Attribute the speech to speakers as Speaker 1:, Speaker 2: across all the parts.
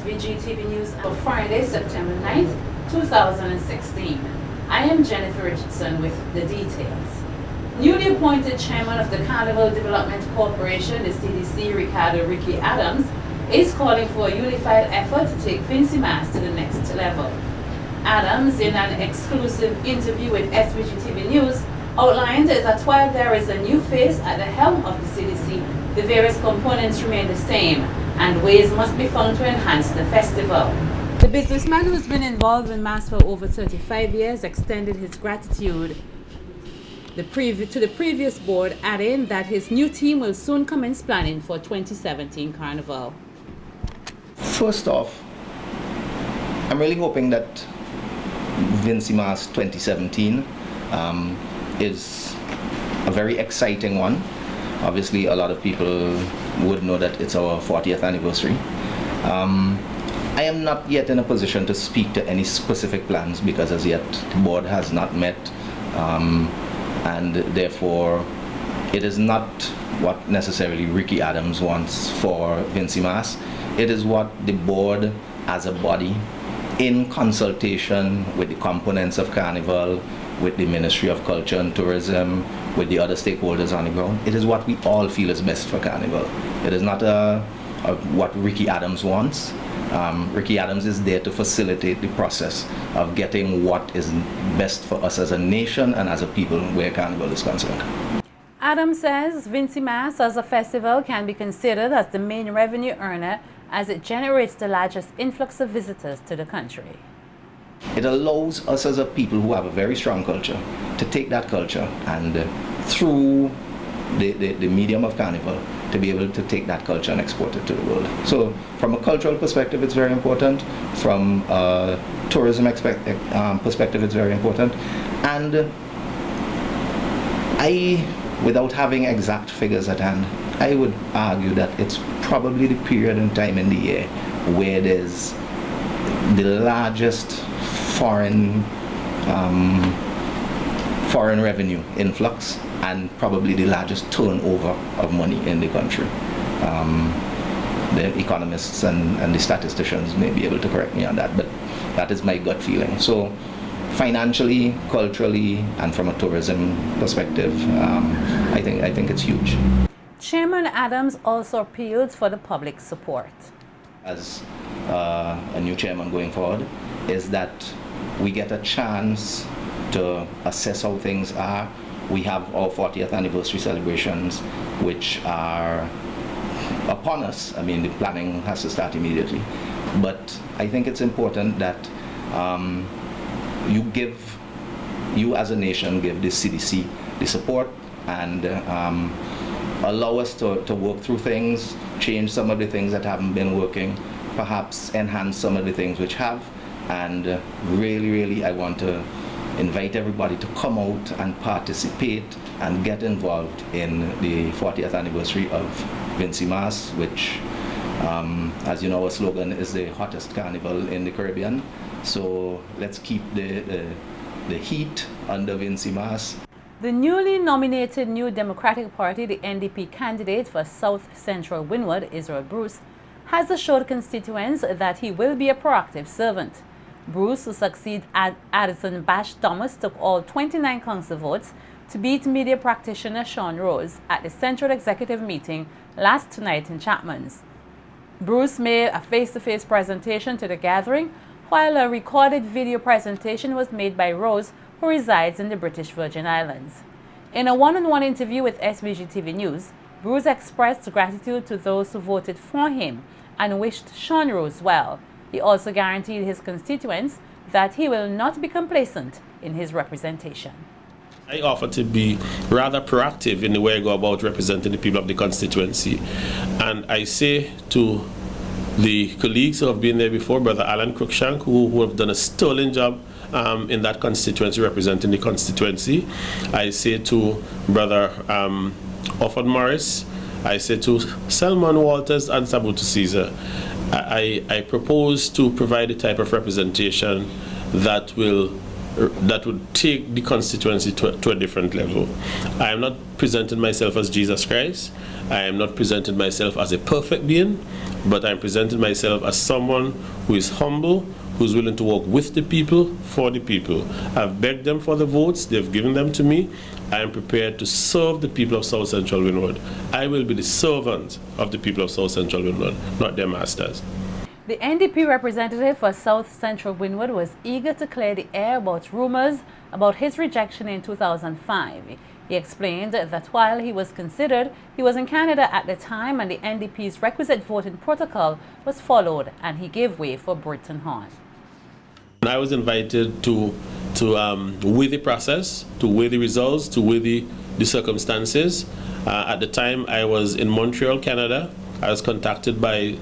Speaker 1: SVG-TV News for Friday, September 9th, 2016. I am Jennifer Richardson with the details. Newly appointed chairman of the Carnival Development Corporation, the CDC, Ricky Adams, is calling for a unified effort to take Vincy Mas to the next level. Adams, in an exclusive interview with SVG-TV News, outlined that while there is a new face at the helm of the CDC, the various components remain the same, and ways must be found to enhance the festival. The businessman, who's been involved in Mas for over 35 years, extended his gratitude to the previous board, adding that his new team will soon commence planning for 2017 Carnival.
Speaker 2: First off, I'm really hoping that Vincy Mas 2017 is a very exciting one. Obviously, a lot of people would know that it's our 40th anniversary. I am not yet in a position to speak to any specific plans because as yet the board has not met, and therefore it is not what necessarily Ricky Adams wants for Vincy Mas. It is what the board as a body, in consultation with the components of Carnival, with the Ministry of Culture and Tourism, with the other stakeholders on the ground, it is what we all feel is best for Carnival. It is not what Ricky Adams wants. Ricky Adams is there to facilitate the process of getting what is best for us as a nation and as a people where Carnival is concerned.
Speaker 1: Adams says Vincy Mas as a festival can be considered as the main revenue earner as it generates the largest influx of visitors to the country.
Speaker 2: It allows us as a people who have a very strong culture to take that culture and through the medium of Carnival to be able to take that culture and export it to the world. So from a cultural perspective, it's very important. From a tourism perspective, it's very important. And without having exact figures at hand, I would argue that it's probably the period in time in the year where there's the largest foreign revenue influx and probably the largest turnover of money in the country. The economists and the statisticians may be able to correct me on that, but that is my gut feeling. So financially, culturally, and from a tourism perspective, I think it's huge.
Speaker 1: Chairman Adams also appealed for the public support.
Speaker 2: As a new chairman going forward, is that we get a chance to assess how things are. We have our 40th anniversary celebrations, which are upon us. I mean, the planning has to start immediately. But I think it's important that you as a nation give the CDC the support and allow us to work through things, change some of the things that haven't been working, perhaps enhance some of the things which have. And really, I want to invite everybody to come out and participate and get involved in the 40th anniversary of Vincy Mas, which, as you know, our slogan is the hottest carnival in the Caribbean. So let's keep the heat under Vincy Mas.
Speaker 1: The newly nominated New Democratic Party, the NDP candidate for South Central Windward, Israel Bruce, has assured constituents that he will be a proactive servant. Bruce, who succeeded Addison Bash Thomas, took all 29 council votes to beat media practitioner Sean Rose at the Central Executive meeting last night in Chapman's. Bruce made a face-to-face presentation to the gathering, while a recorded video presentation was made by Rose, who resides in the British Virgin Islands. In a one-on-one interview with SVG-TV News, Bruce expressed gratitude to those who voted for him and wished Sean Rose well. He also guaranteed his constituents that he will not be complacent in his representation.
Speaker 3: I offer to be rather proactive in the way I go about representing the people of the constituency. And I say to the colleagues who have been there before, Brother Alan Cruikshank, who have done a sterling job in that constituency, representing the constituency. I say to Brother Offord Morris, I say to Selman Walters and Sabutu Caesar, I propose to provide a type of representation that will that would take the constituency to a different level. I am not presenting myself as Jesus Christ. I am not presenting myself as a perfect being, but I'm presenting myself as someone who is humble, who's willing to work with the people, for the people. I've begged them for the votes, they've given them to me. I am prepared to serve the people of South Central Windward. I will be the servant of the people of South Central Windward, not their masters.
Speaker 1: The NDP representative for South Central Windward was eager to clear the air about rumors about his rejection in 2005. He explained that while he was considered, he was in Canada at the time and the NDP's requisite voting protocol was followed and he gave way for Britton Horn.
Speaker 3: I was invited to weigh the process, to weigh the results, to weigh the circumstances. At the time I was in Montreal, Canada. I was contacted by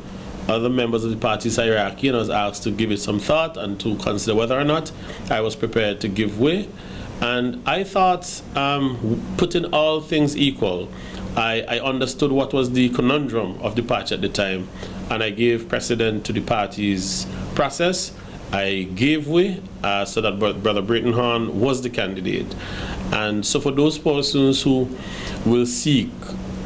Speaker 3: other members of the party's hierarchy and I was asked to give it some thought and to consider whether or not I was prepared to give way. And I thought, putting all things equal, I understood what was the conundrum of the party at the time, and I gave precedent to the party's process. I gave way so that Brother Britton Horn was the candidate. And so for those persons who will seek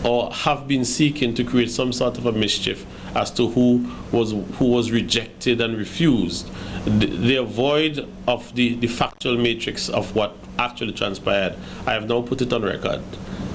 Speaker 3: or have been seeking to create some sort of a mischief as to who was rejected and refused, they are void of the factual matrix of what actually transpired. I have now put it on record.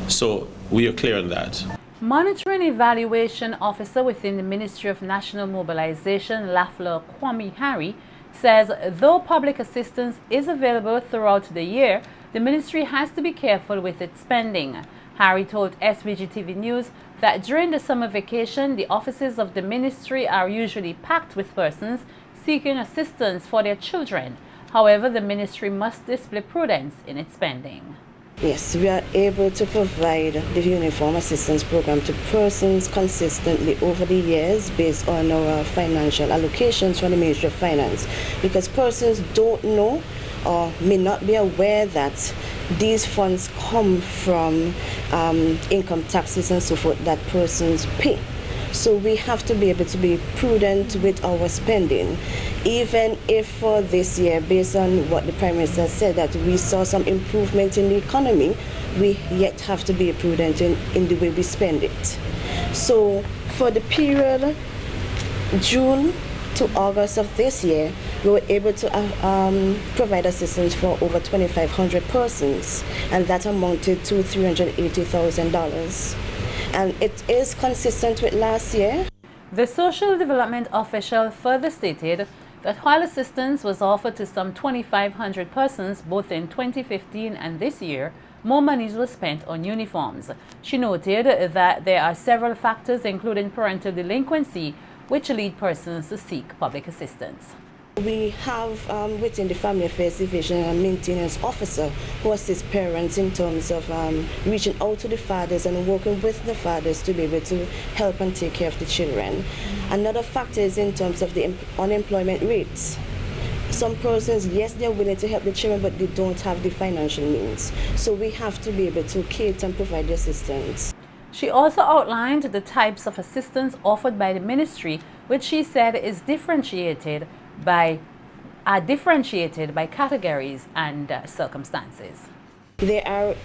Speaker 3: So we are clear on that.
Speaker 1: Monitoring Evaluation Officer within the Ministry of National Mobilization, Lafleur Kwame Harry, says though public assistance is available throughout the year, the ministry has to be careful with its spending. Harry told SVG-TV News that during the summer vacation, the offices of the ministry are usually packed with persons seeking assistance for their children. However, the ministry must display prudence in its spending.
Speaker 4: Yes, we are able to provide the uniform assistance program to persons consistently over the years based on our financial allocations from the Ministry of Finance, because persons don't know or may not be aware that these funds come from income taxes and so forth that persons pay. So we have to be able to be prudent with our spending. Even if for this year, based on what the Prime Minister said, that we saw some improvement in the economy, we yet have to be prudent in the way we spend it. So for the period June to August of this year, we were able to provide assistance for over 2,500 persons, and that amounted to $380,000. And it is consistent with last year.
Speaker 1: The social development official further stated that while assistance was offered to some 2,500 persons both in 2015 and this year, more monies was spent on uniforms. She noted that there are several factors, including parental delinquency, which lead persons to seek public assistance.
Speaker 4: We have within the Family Affairs Division a maintenance officer who assists parents in terms of reaching out to the fathers and working with the fathers to be able to help and take care of the children. Another factor is in terms of the unemployment rates. Some persons, yes, they're willing to help the children, but they don't have the financial means. So we have to be able to cater and provide the assistance.
Speaker 1: She also outlined the types of assistance offered by the ministry, which she said is differentiated by categories and circumstances.
Speaker 4: There are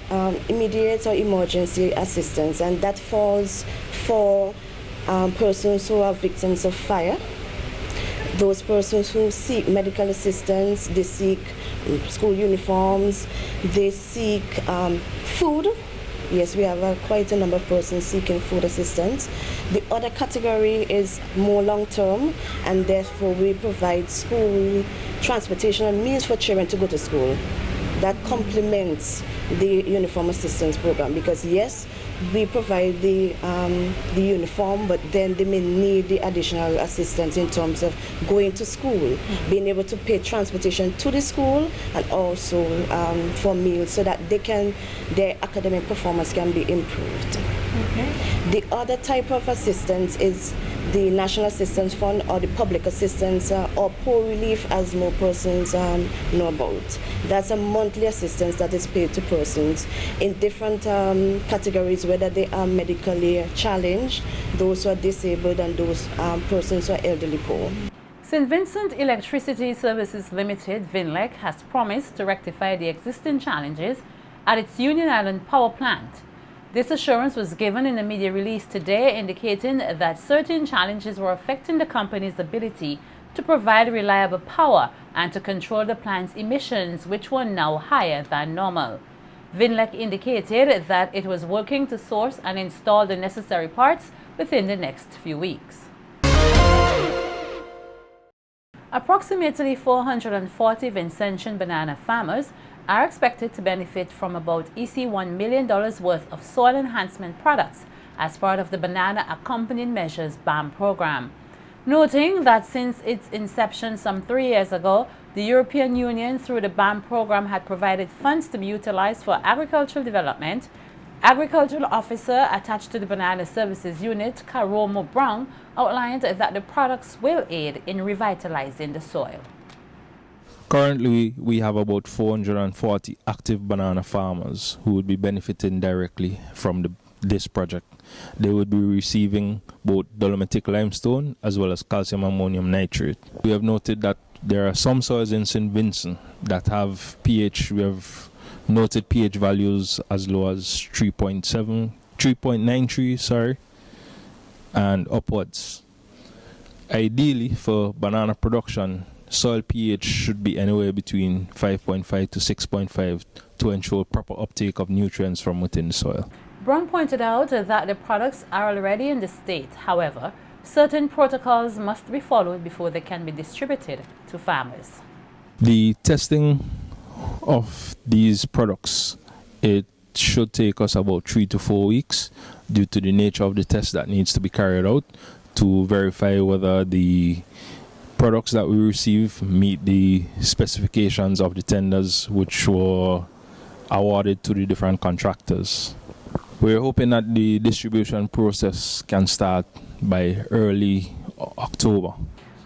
Speaker 4: immediate or emergency assistance, and that falls for persons who are victims of fire, those persons who seek medical assistance, they seek school uniforms, they seek food. Yes, we have quite a number of persons seeking food assistance. The other category is more long-term, and therefore we provide school transportation and means for children to go to school. That complements the uniform assistance program, because yes, we provide the uniform, but then they may need the additional assistance in terms of going to school, being able to pay transportation to the school, and also for meals, so that their academic performance can be improved. Okay. The other type of assistance is the National Assistance Fund, or the public assistance, or poor relief, as more persons know about. That's a monthly assistance that is paid to persons in different categories, whether they are medically challenged, those who are disabled, and those persons who are elderly poor.
Speaker 1: St. Vincent Electricity Services Limited, VINLEC, has promised to rectify the existing challenges at its Union Island power plant. This assurance was given in a media release today, indicating that certain challenges were affecting the company's ability to provide reliable power and to control the plant's emissions, which were now higher than normal. VINLEC indicated that it was working to source and install the necessary parts within the next few weeks. Approximately 440 Vincentian banana farmers are expected to benefit from about $1 million worth of soil enhancement products as part of the Banana Accompanying Measures BAM program. Noting that since its inception some 3 years ago, the European Union through the BAM program had provided funds to be utilized for agricultural development, Agricultural Officer attached to the Banana Services Unit, Karomo Brown, outlined that the products will aid in revitalizing the soil.
Speaker 5: Currently, we have about 440 active banana farmers who would be benefiting directly from this project. They would be receiving both dolomitic limestone as well as calcium ammonium nitrate. We have noted that there are some soils in St. Vincent that have pH. We have noted pH values as low as 3.93, and upwards. Ideally, for banana production, soil pH should be anywhere between 5.5 to 6.5 to ensure proper uptake of nutrients from within the soil.
Speaker 1: Brown pointed out that the products are already in the state. However, certain protocols must be followed before they can be distributed to farmers.
Speaker 5: The testing of these products, it should take us about 3 to 4 weeks due to the nature of the test that needs to be carried out to verify whether the products that we receive meet the specifications of the tenders which were awarded to the different contractors. We're hoping that the distribution process can start by early October.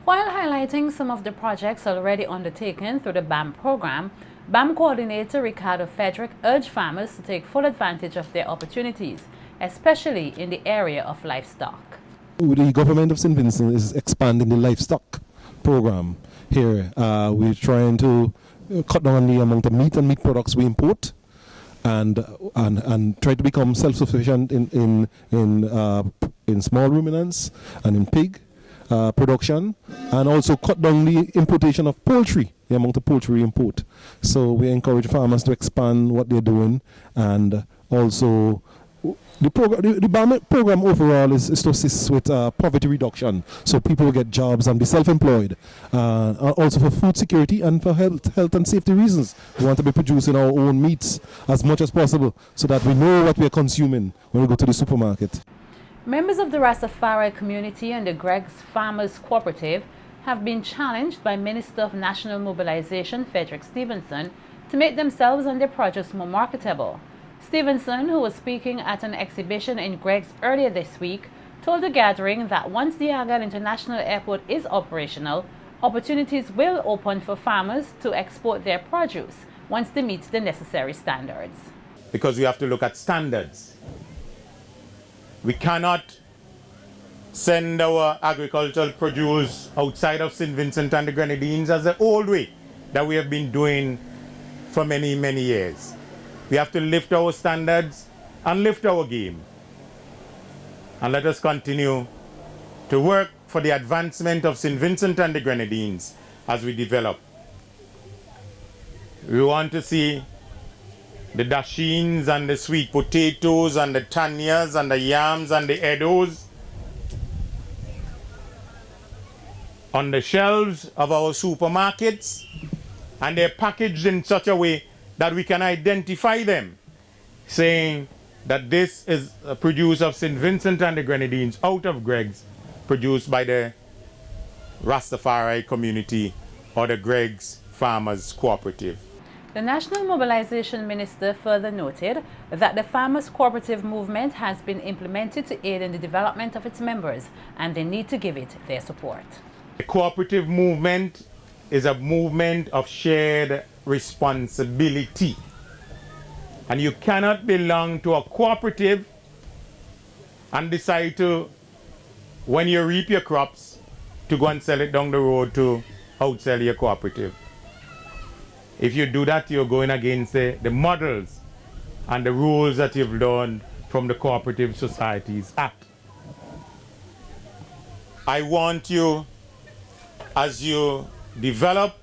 Speaker 1: While highlighting some of the projects already undertaken through the BAM program, BAM coordinator Ricardo Frederick urged farmers to take full advantage of their opportunities, especially in the area of livestock.
Speaker 6: The government of St. Vincent is expanding the livestock program here. We're trying to cut down the amount of meat and meat products we import, and try to become self-sufficient in small ruminants and in pig production, and also cut down the importation of poultry, the amount of poultry we import. So we encourage farmers to expand what they're doing, and also the BAM program overall is to assist with poverty reduction, so people will get jobs and be self-employed. Also for food security and for health and safety reasons. We want to be producing our own meats as much as possible so that we know what we're consuming when we go to the supermarket.
Speaker 1: Members of the Rastafari community and the Greg's Farmers Cooperative have been challenged by Minister of National Mobilization Frederick Stevenson to make themselves and their produce more marketable. Stevenson, who was speaking at an exhibition in Greg's earlier this week, told the gathering that once the Argyle International Airport is operational, opportunities will open for farmers to export their produce once they meet the necessary standards.
Speaker 7: Because we have to look at standards. We cannot send our agricultural produce outside of St. Vincent and the Grenadines as the old way that we have been doing for many, many years. We have to lift our standards and lift our game. And let us continue to work for the advancement of St. Vincent and the Grenadines as we develop. We want to see the dashins and the sweet potatoes and the tanyas and the yams and the eddos on the shelves of our supermarkets, and they're packaged in such a way that we can identify them, saying that this is a produce of St. Vincent and the Grenadines out of Greg's, produced by the Rastafari community or the Greg's Farmers Cooperative.
Speaker 1: The National Mobilization Minister further noted that the Farmers Cooperative movement has been implemented to aid in the development of its members, and they need to give it their support.
Speaker 7: The cooperative movement is a movement of shared responsibility. And you cannot belong to a cooperative and decide to, when you reap your crops, to go and sell it down the road to outsell your cooperative. If you do that, you're going against the models and the rules that you've learned from the Cooperative Societies Act. I want you, as you develop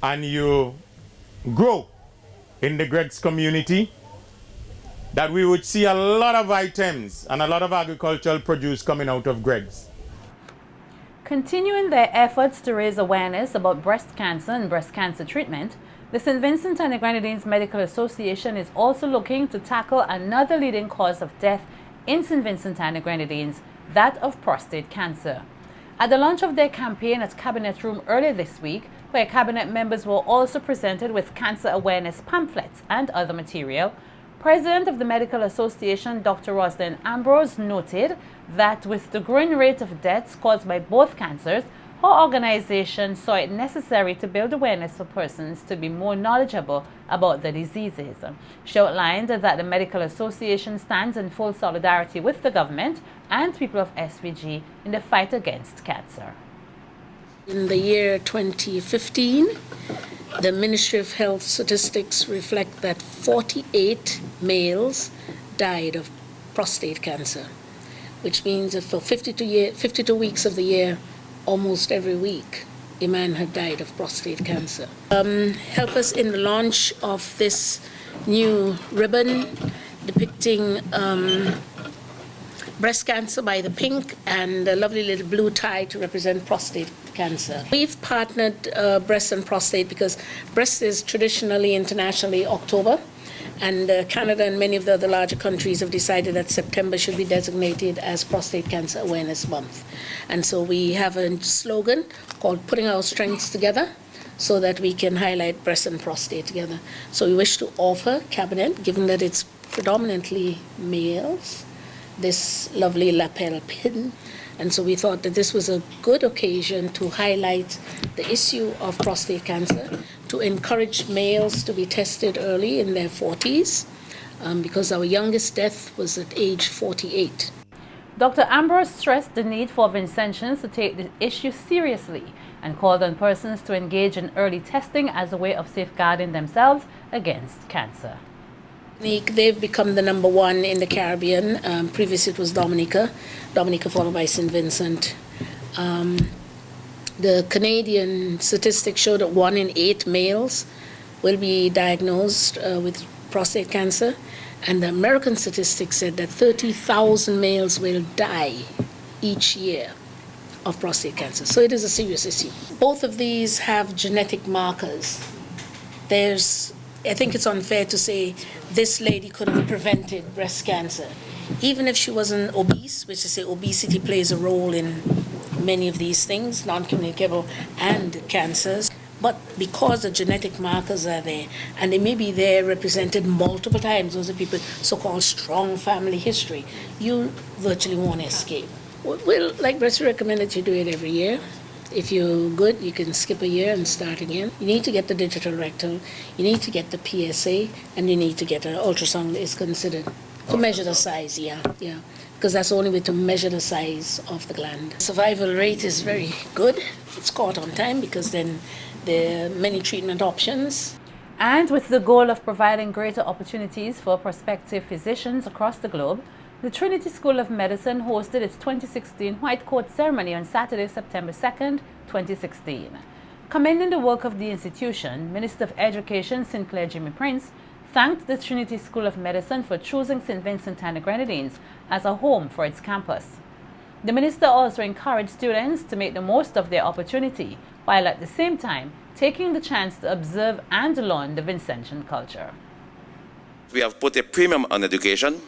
Speaker 7: and you grow in the Greg's community, that we would see a lot of items and a lot of agricultural produce coming out of Greg's.
Speaker 1: Continuing their efforts to raise awareness about breast cancer and breast cancer treatment, the St. Vincent and the Grenadines Medical Association is also looking to tackle another leading cause of death in St. Vincent and the Grenadines, that of prostate cancer. At the launch of their campaign at Cabinet Room earlier this week, where cabinet members were also presented with cancer awareness pamphlets and other material, President of the Medical Association, Dr. Rosalind Ambrose, noted that with the growing rate of deaths caused by both cancers, her organization saw it necessary to build awareness for persons to be more knowledgeable about the diseases. She outlined that the Medical Association stands in full solidarity with the government and people of SVG in the fight against cancer.
Speaker 8: In the year 2015, the Ministry of Health statistics reflect that 48 males died of prostate cancer, which means that for 52 weeks of the year, almost every week, a man had died of prostate cancer. Help us in the launch of this new ribbon depicting breast cancer by the pink and a lovely little blue tie to represent prostate cancer. We've partnered breast and prostate because breast is traditionally internationally October, and Canada and many of the other larger countries have decided that September should be designated as Prostate Cancer Awareness Month. And so we have a slogan called Putting Our Strengths Together so that we can highlight breast and prostate together. So we wish to offer Cabinet, given that it's predominantly males, this lovely lapel pin. And so we thought that this was a good occasion to highlight the issue of prostate cancer, to encourage males to be tested early in their 40s, because our youngest death was at age 48.
Speaker 1: Dr. Ambrose stressed the need for Vincentians to take the issue seriously and called on persons to engage in early testing as a way of safeguarding themselves against cancer.
Speaker 8: They've become the #1 in the Caribbean. Previously it was Dominica followed by St. Vincent. The Canadian statistics show that 1 in 8 males will be diagnosed with prostate cancer, and the American statistics said that 30,000 males will die each year of prostate cancer. So it is a serious issue. Both of these have genetic markers. I think it's unfair to say this lady could have prevented breast cancer. Even if she wasn't obese, which is say obesity plays a role in many of these things, non-communicable and cancers, but because the genetic markers are there, and they may be there represented multiple times, those are people so-called strong family history, you virtually won't escape. Well, like Breast recommend that you do it every year. If you're good, you can skip a year and start again. You need to get the digital rectal, you need to get the PSA, and you need to get an ultrasound is considered to measure the size, yeah. Because that's the only way to measure the size of the gland. Survival rate is very good. It's caught on time because then there are many treatment options.
Speaker 1: And with the goal of providing greater opportunities for prospective physicians across the globe, the Trinity School of Medicine hosted its 2016 White Coat Ceremony on Saturday, September 2nd, 2016. Commending the work of the institution, Minister of Education Sinclair Jimmy Prince thanked the Trinity School of Medicine for choosing St. Vincent and the Grenadines as a home for its campus. The minister also encouraged students to make the most of their opportunity, while at the same time taking the chance to observe and learn the Vincentian culture.
Speaker 9: We have put a premium on education.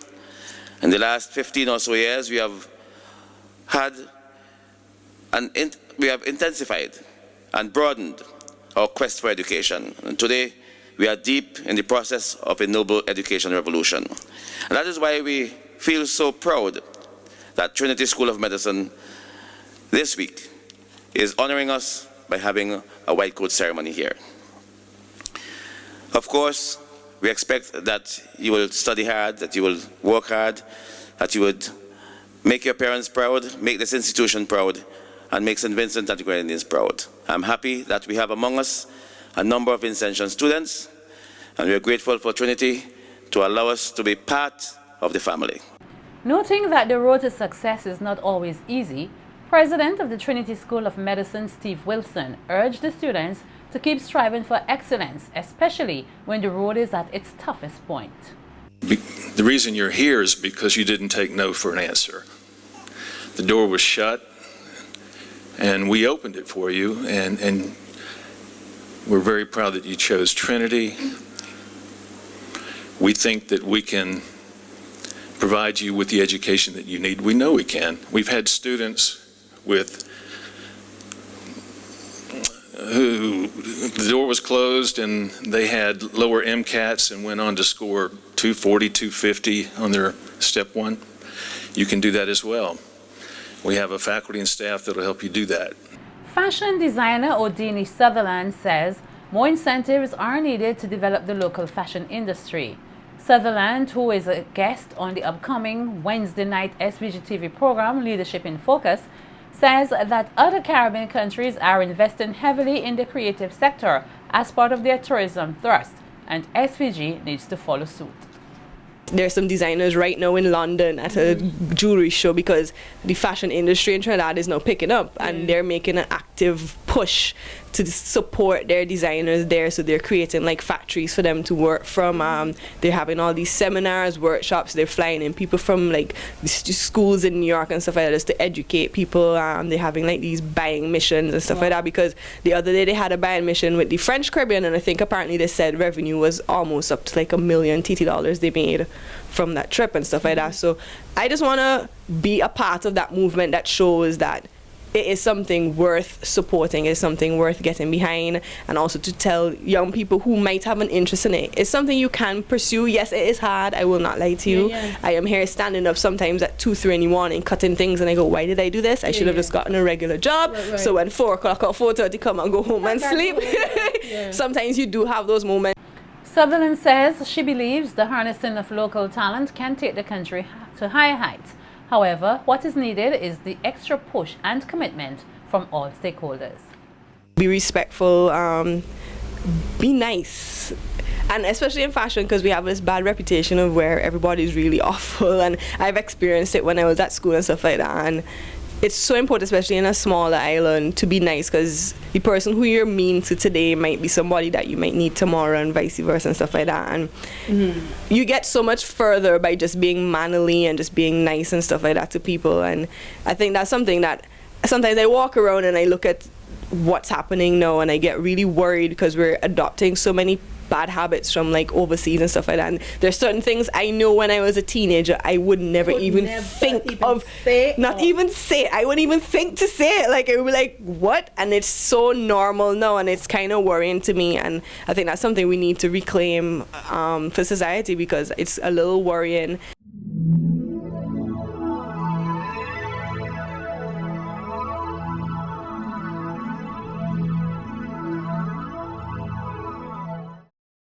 Speaker 9: In the last 15 or so years, we have intensified and broadened our quest for education. And today, we are deep in the process of a noble education revolution. And that is why we feel so proud that Trinity School of Medicine this week is honoring us by having a white coat ceremony here. Of course, we expect that you will study hard, that you will work hard, that you would make your parents proud, make this institution proud, and make St. Vincent and the Grenadines proud. I'm happy that we have among us a number of Vincentian students, and we are grateful for Trinity to allow us to be part of the family.
Speaker 1: Noting that the road to success is not always easy, President of the Trinity School of Medicine, Steve Wilson, urged the students to keep striving for excellence, especially when the road is at its toughest point.
Speaker 10: The reason you're here is because you didn't take no for an answer. The door was shut, and we opened it for you, and we're very proud that you chose Trinity. We think that we can provide you with the education that you need. We know we can. We've had students who the door was closed and they had lower MCATs and went on to score 240, 250 on their step one. You can do that as well. We have a faculty and staff that will help you do that.
Speaker 1: Fashion designer Odini Sutherland says more incentives are needed to develop the local fashion industry. Sutherland, who is a guest on the upcoming Wednesday night SVG-TV program Leadership in Focus, says that other Caribbean countries are investing heavily in the creative sector as part of their tourism thrust, and SVG needs to follow suit.
Speaker 11: There's some designers right now in London at a jewelry show because the fashion industry in Trinidad is now picking up, and they're making an active push to support their designers there. So they're creating like factories for them to work from. They're having all these seminars, workshops. They're flying in people from like schools in New York and stuff like that just to educate people. They're having like these buying missions and stuff like that, because the other day they had a buying mission with the French Caribbean, and I think apparently they said revenue was almost up to like $1 million TT they made from that trip and stuff like that. So I just want to be a part of that movement that shows that it is something worth supporting, it is something worth getting behind, and also to tell young people who might have an interest in it, it's something you can pursue. Yes, it is hard, I will not lie to you. I am here standing up sometimes at 2, 3 in the morning cutting things, and I go, why did I do this? I should have just gotten a regular job. So when 4 o'clock or 4:30 come and go home and sleep. Sometimes you do have those moments.
Speaker 1: Sutherland says she believes the harnessing of local talent can take the country to higher heights. However, what is needed is the extra push and commitment from all stakeholders.
Speaker 11: Be respectful, be nice. And especially in fashion, because we have this bad reputation of where everybody's really awful, and I've experienced it when I was at school and stuff like that. And it's so important, especially in a smaller island, to be nice, because the person who you're mean to today might be somebody that you might need tomorrow, and vice versa and stuff like that. And you get so much further by just being manly and just being nice and stuff like that to people. And I think that's something that sometimes I walk around and I look at what's happening now, and I get really worried because we're adopting so many bad habits from like overseas and stuff like that. And there's certain things I know when I was a teenager I would never even think of, not even say, I wouldn't even think to say it. Like I would be like, what? And it's so normal now, and it's kind of worrying to me. And I think that's something we need to reclaim for society, because it's a little worrying.